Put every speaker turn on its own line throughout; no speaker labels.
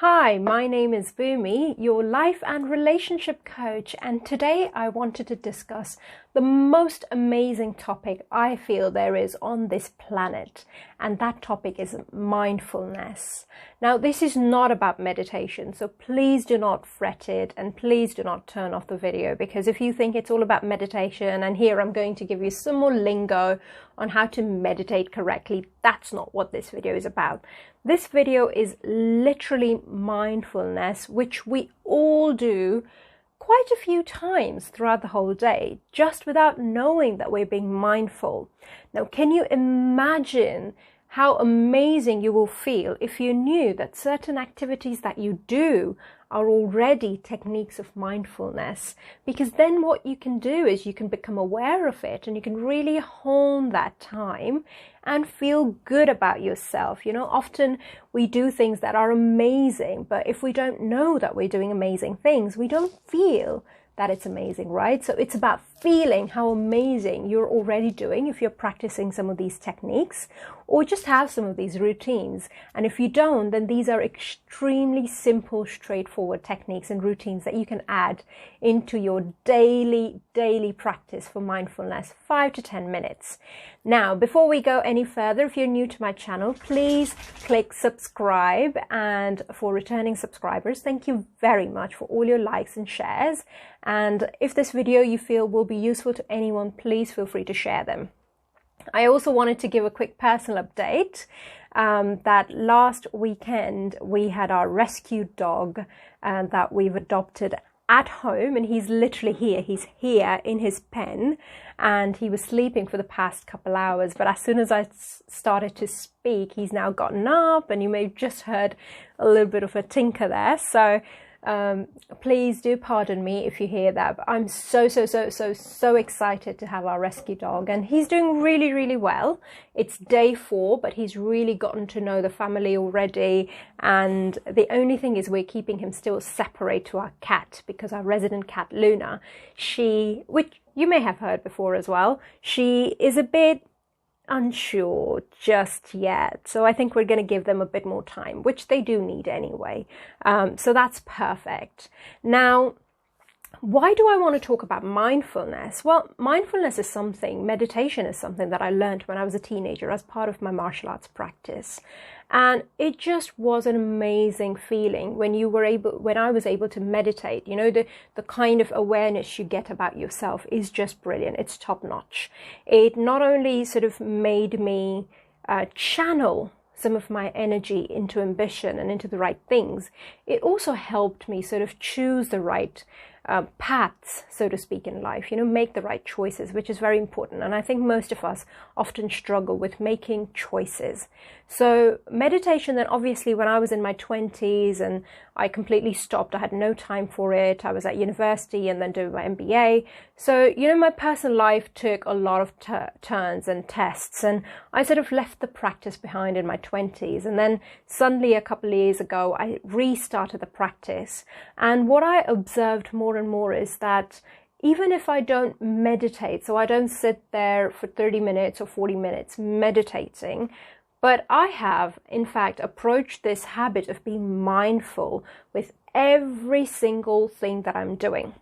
Hi, my name is Bhumi, your life and relationship coach, and today I wanted to discuss the most amazing topic I feel there is on this planet, and that topic is mindfulness. Now, this is not about meditation, so please do not fret it and please do not turn off the video, because if you think it's all about meditation and here I'm going to give you some more lingo on how to meditate correctly, that's not what this video is about. This video is literally mindfulness, which we all do quite a few times throughout the whole day, just without knowing that we're being mindful. Now, can you imagine how amazing you will feel if you knew that certain activities that you do are already techniques of mindfulness? Because then what you can do is you can become aware of it and you can really hone that time and feel good about yourself. You know, often we do things that are amazing, but if we don't know that we're doing amazing things, we don't feel that it's amazing, right? So it's about feeling how amazing you're already doing if you're practicing some of these techniques or just have some of these routines. And if you don't, then these are extremely simple, straightforward techniques and routines that you can add into your daily practice for mindfulness, 5 to 10 minutes. Now, before we go any further, if you're new to my channel, please click subscribe. And for returning subscribers, thank you very much for all your likes and shares. And if this video you feel will be useful to anyone, please feel free to share them. I also wanted to give a quick personal update that last weekend we had our rescue dog that we've adopted at home, and he's literally here. He's here in his pen, and he was sleeping for the past couple hours, but as soon as I started to speak, he's now gotten up, and you may have just heard a little bit of a tinker there. So please do pardon me if you hear that, but I'm so excited to have our rescue dog, and he's doing really well. It's day 4, but he's really gotten to know the family already, and the only thing is we're keeping him still separate to our cat, because our resident cat Luna, which you may have heard before as well, she is a bit unsure just yet, so I think we're going to give them a bit more time, which they do need anyway, so that's perfect. Now, why do I want to talk about mindfulness? Well, mindfulness is meditation is something that I learned when I was a teenager as part of my martial arts practice. And it just was an amazing feeling when I was able to meditate. You know, the kind of awareness you get about yourself is just brilliant. It's top notch. It not only sort of made me channel some of my energy into ambition and into the right things, it also helped me sort of choose the right paths, so to speak, in life, you know, make the right choices, which is very important. And I think most of us often struggle with making choices. So meditation, then obviously when I was in my 20s and I completely stopped, I had no time for it. I was at university and then doing my MBA. So, you know, my personal life took a lot of turns and tests, and I sort of left the practice behind in my 20s. And then suddenly a couple of years ago, I restarted the practice. And what I observed more and more is that even if I don't meditate, so I don't sit there for 30 minutes or 40 minutes meditating, but I have, in fact, approached this habit of being mindful with every single thing that I'm doing.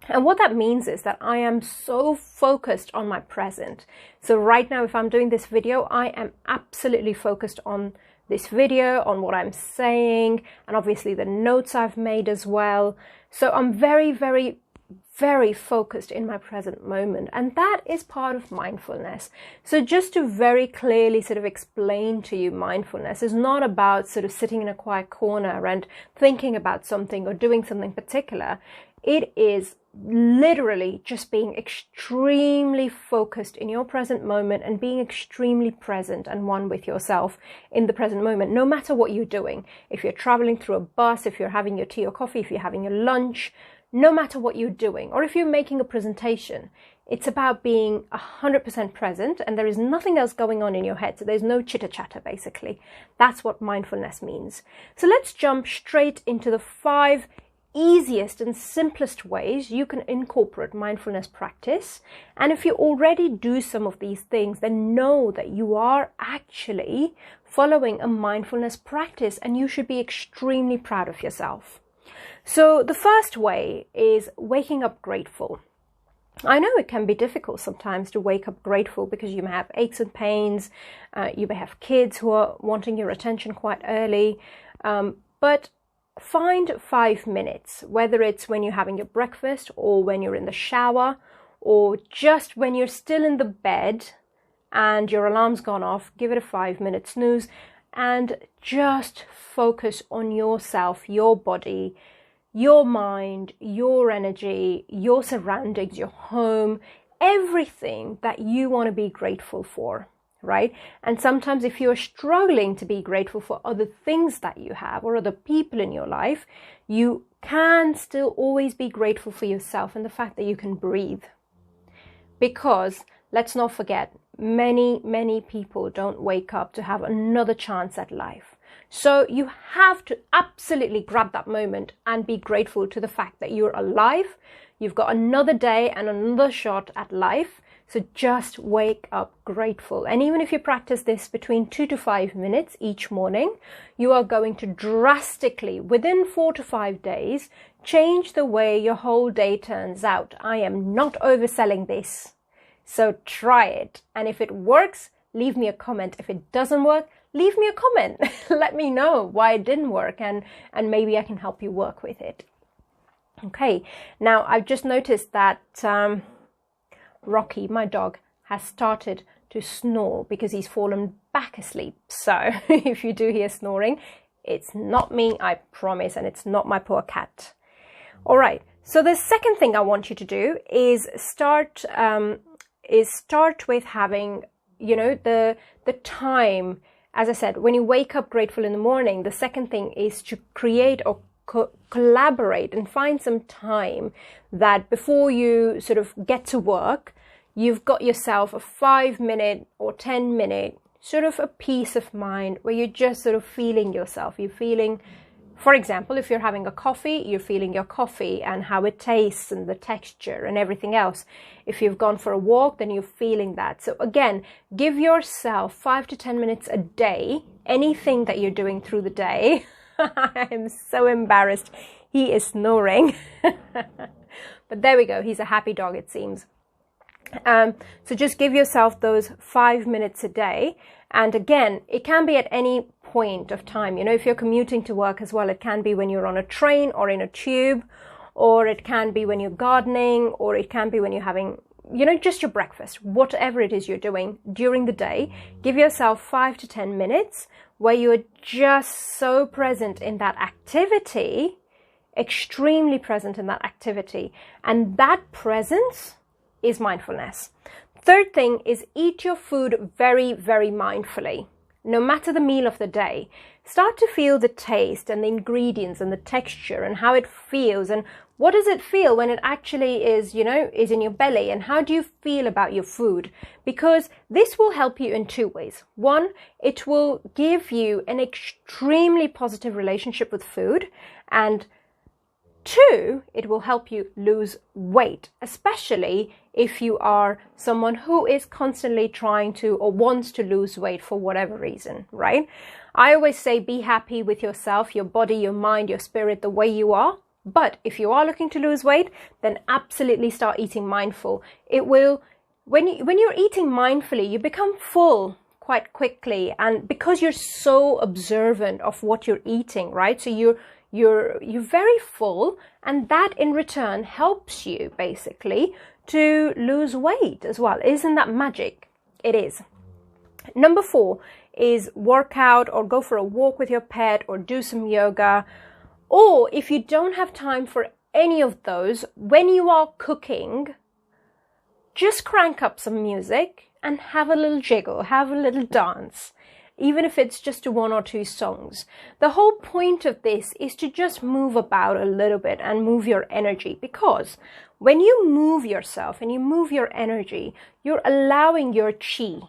And what that means is that I am so focused on my present. So right now, if I'm doing this video, I am absolutely focused on this video, on what I'm saying, and obviously the notes I've made as well. So I'm very focused in my present moment, and that is part of mindfulness. So just to very clearly sort of explain to you, mindfulness is not about sort of sitting in a quiet corner and thinking about something or doing something particular. It is literally just being extremely focused in your present moment and being extremely present and one with yourself in the present moment, no matter what you're doing. If you're traveling through a bus, if you're having your tea or coffee, if you're having your lunch, no matter what you're doing, or if you're making a presentation, it's about being 100% present, and there is nothing else going on in your head. So there's no chitter chatter, basically. That's what mindfulness means. So let's jump straight into the 5 easiest and simplest ways you can incorporate mindfulness practice. And if you already do some of these things, then know that you are actually following a mindfulness practice, and you should be extremely proud of yourself. So the first way is waking up grateful. I know it can be difficult sometimes to wake up grateful because you may have aches and pains, you may have kids who are wanting your attention quite early, but find 5 minutes, whether it's when you're having your breakfast or when you're in the shower or just when you're still in the bed and your alarm's gone off, give it a 5-minute snooze and just focus on yourself, your body, your mind, your energy, your surroundings, your home, everything that you want to be grateful for, right? And sometimes if you're struggling to be grateful for other things that you have or other people in your life, you can still always be grateful for yourself and the fact that you can breathe. Because let's not forget, many people don't wake up to have another chance at life. So you have to absolutely grab that moment and be grateful to the fact that you're alive. You've got another day and another shot at life. So just wake up grateful. And even if you practice this between 2 to 5 minutes each morning, you are going to drastically, within 4 to 5 days, change the way your whole day turns out. I am not overselling this. So try it. And if it works, leave me a comment. If it doesn't work, leave me a comment. Let me know why it didn't work and maybe I can help you work with it. Okay, now I've just noticed that Rocky, my dog, has started to snore because he's fallen back asleep. So if you do hear snoring, it's not me, I promise, and it's not my poor cat. All right, so the second thing I want you to do is start with having, the time. As I said, when you wake up grateful in the morning, the second thing is to create or collaborate and find some time that before you sort of get to work, you've got yourself a 5-minute or 10-minute sort of a peace of mind where you're just sort of feeling yourself. You're feeling, for example, if you're having a coffee, you're feeling your coffee and how it tastes and the texture and everything else. If you've gone for a walk, then you're feeling that. So again, give yourself 5 to 10 minutes a day, anything that you're doing through the day. I am so embarrassed. He is snoring. But there we go. He's a happy dog, it seems. So just give yourself those 5 minutes a day. And again, it can be at any point of time. If you're commuting to work as well, it can be when you're on a train or in a tube, or it can be when you're gardening, or it can be when you're having, just your breakfast. Whatever it is you're doing during the day, give yourself 5 to 10 minutes where you're just so present in that activity, extremely present in that activity. And that presence is mindfulness. Third thing is eat your food very, very mindfully. No matter the meal of the day, start to feel the taste and the ingredients and the texture and how it feels and what does it feel when it actually is in your belly, and how do you feel about your food? Because this will help you in 2 ways. One, it will give you an extremely positive relationship with food, and 2, it will help you lose weight, especially if you are someone who is constantly trying to or wants to lose weight for whatever reason, right? I always say be happy with yourself, your body, your mind, your spirit, the way you are. But if you are looking to lose weight, then absolutely start eating mindful. It will, when you're eating mindfully, you become full quite quickly, and because you're so observant of what you're eating, right? So you're very full, and that in return helps you basically to lose weight as well. Isn't that magic? It is. Number 4 is work out or go for a walk with your pet or do some yoga. Or if you don't have time for any of those, when you are cooking, just crank up some music and have a little jiggle, have a little dance, even if it's just to 1 or 2 songs. The whole point of this is to just move about a little bit and move your energy, because when you move yourself and you move your energy, you're allowing your chi,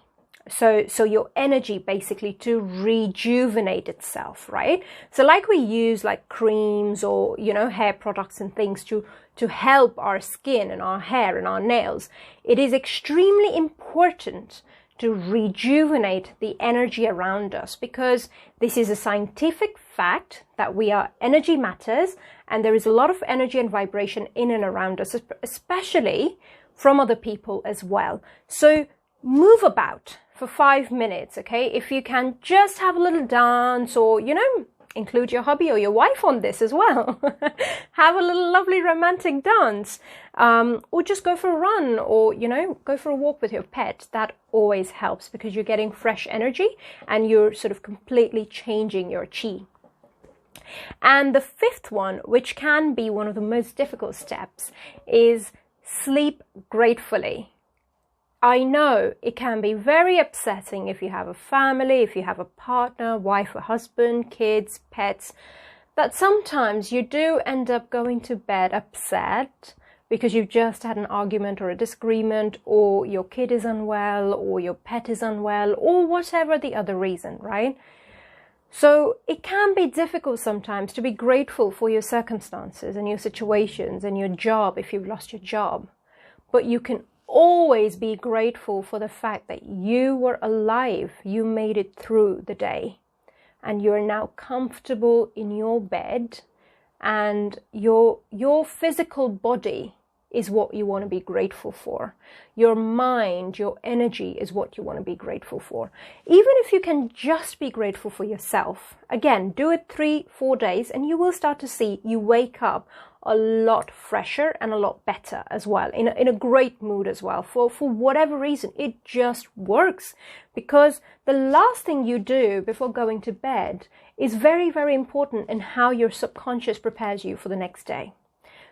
so your energy basically to rejuvenate itself, right? So like we use like creams or, hair products and things to help our skin and our hair and our nails, it is extremely important to rejuvenate the energy around us, because this is a scientific fact that we are energy matters, and there is a lot of energy and vibration in and around us, especially from other people as well. So move about for 5 minutes, okay? If you can, just have a little dance, or, you know, include your hubby or your wife on this as well. Have a little lovely romantic dance, or just go for a run, or, you know, go for a walk with your pet. That always helps, because you're getting fresh energy and you're sort of completely changing your chi. And the fifth one, which can be one of the most difficult steps, is sleep gratefully. I know it can be very upsetting if you have a family, if you have a partner, wife or husband, kids, pets, that sometimes you do end up going to bed upset because you've just had an argument or a disagreement, or your kid is unwell, or your pet is unwell, or whatever the other reason, right? So it can be difficult sometimes to be grateful for your circumstances and your situations and your job if you've lost your job. But you can always be grateful for the fact that you were alive, you made it through the day, and you're now comfortable in your bed, and your physical body is what you want to be grateful for. Your mind, your energy is what you want to be grateful for. Even if you can just be grateful for yourself, again, do it 3-4 days, and you will start to see you wake up a lot fresher and a lot better as well, in a great mood as well. For whatever reason, it just works, because the last thing you do before going to bed is very, very important in how your subconscious prepares you for the next day.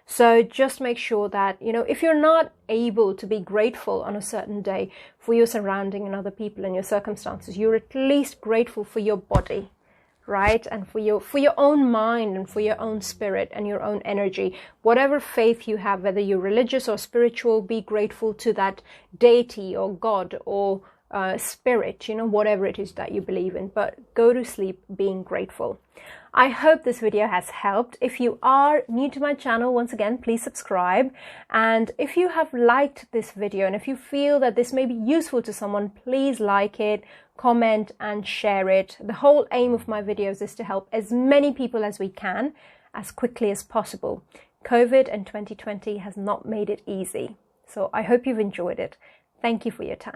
So just make sure that, you know, if you're not able to be grateful on a certain day for your surrounding and other people and your circumstances, you're at least grateful for your body, right? And for your own mind and for your own spirit and your own energy. Whatever faith you have, whether you're religious or spiritual, be grateful to that deity or God or spirit, you know, whatever it is that you believe in. But go to sleep being grateful. I hope this video has helped. If you are new to my channel, once again, please subscribe. And if you have liked this video and if you feel that this may be useful to someone, please like it, comment and share it. The whole aim of my videos is to help as many people as we can, as quickly as possible. COVID and 2020 has not made it easy. So I hope you've enjoyed it. Thank you for your time.